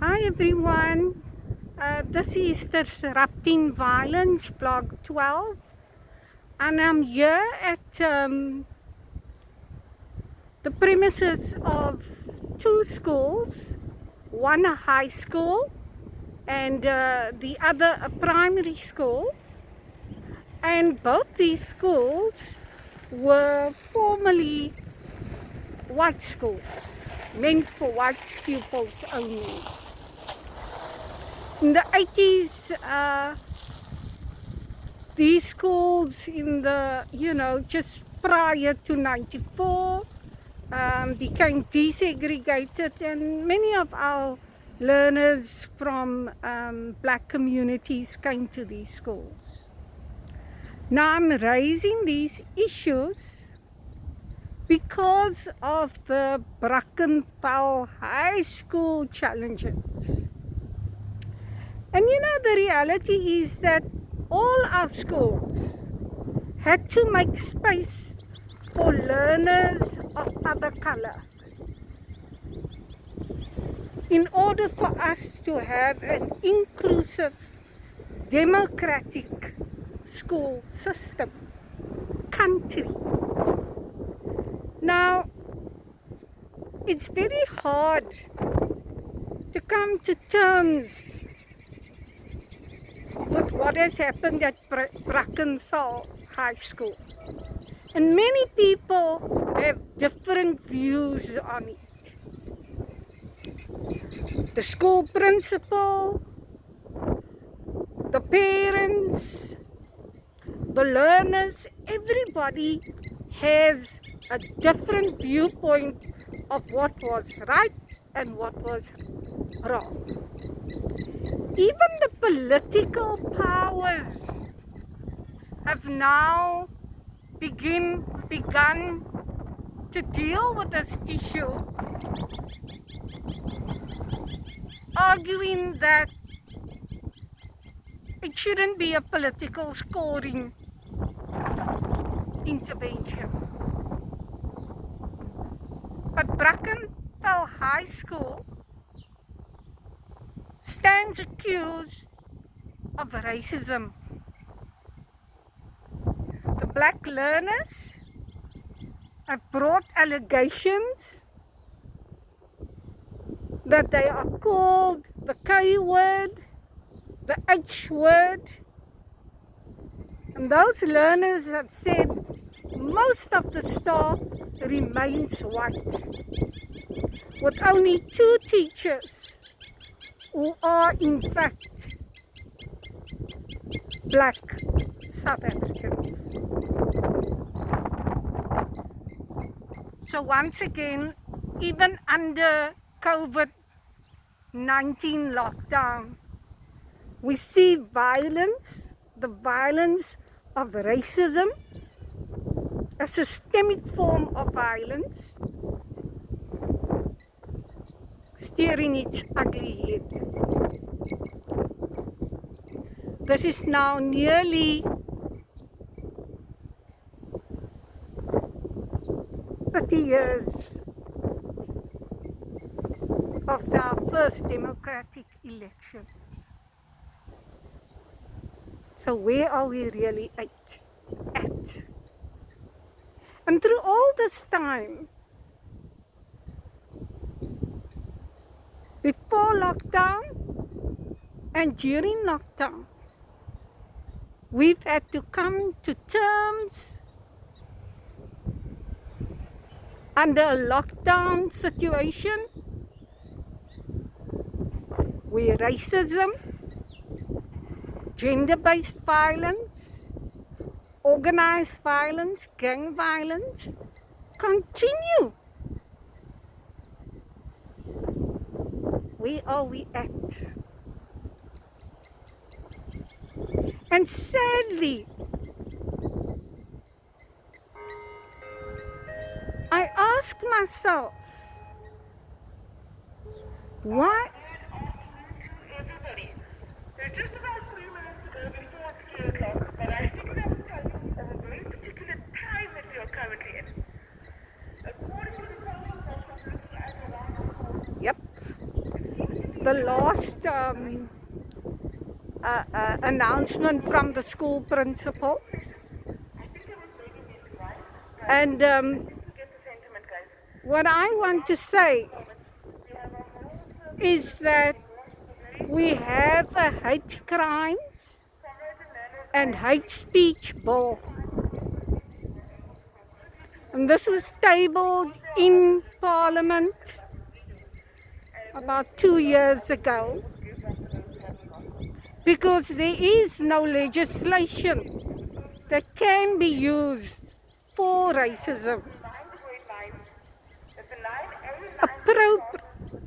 Hi everyone, this is Disrupting Violence vlog 12 and I'm here at the premises of two schools, one a high school and the other a primary school, and both these schools were formerly white schools, meant for white pupils only. In the 80s, these schools in the, just prior to 94 became desegregated, and many of our learners from black communities came to these schools. Now I'm raising these issues because of the Brackenfell High School challenges. And the reality is that all our schools had to make space for learners of other colors in order for us to have an inclusive, democratic school system, country. Now, it's very hard to come to terms with what has happened at Brackenfell High School. And many people have different views on it. The school principal, the parents, the learners, everybody has a different viewpoint of what was right and what was wrong. Even the political powers have now begun to deal with this issue, arguing that it shouldn't be a political scoring intervention. But Brackenfell High School stands accused of racism. The black learners have brought allegations that they are called the K word, the H word, and those learners have said most of the staff remains white, with only 2 teachers who are in fact black South Africans. So once again, even under COVID-19 lockdown, we see violence, the violence of racism, a systemic form of violence, steering its ugly head. This is now nearly 30 years after our first democratic election. So where are we really at? And through all this time, before lockdown and during lockdown, we've had to come to terms under a lockdown situation where racism, gender-based violence, organized violence, gang violence continue. Where are we at? And sadly, I ask myself, why? Everybody. There's just about 3 minutes to go before it's 3 o'clock, but I figured I would tell you of a very particular time that we are currently in. According to the social network looking at around the corner, Yep. the last announcement from the school principal. And what I want to say is that we have a hate crimes and hate speech bill. And this was tabled in Parliament about 2 years ago because there is no legislation that can be used for racism.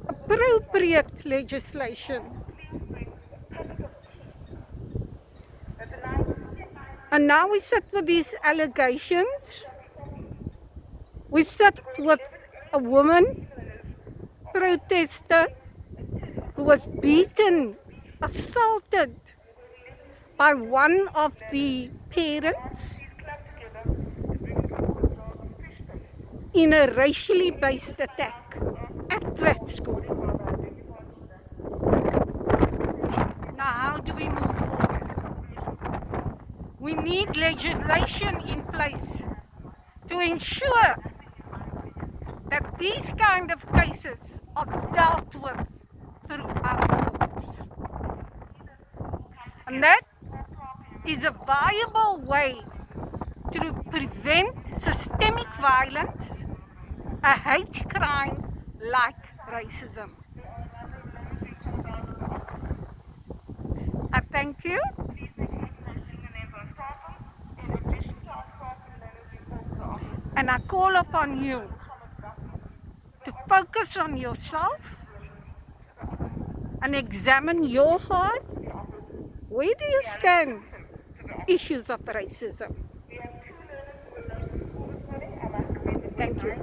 Appropriate legislation. And now we sit with these allegations. We sit with a woman protester who was beaten, assaulted by one of the parents in a racially based attack at that school. Now, how do we move forward? We need legislation in place to ensure that these kind of cases are dealt with through our courts. And that is a viable way to prevent systemic violence, a hate crime like racism. I thank you. And I call upon you to focus on yourself and examine your heart. Where do you stand? Issues of racism. Thank you.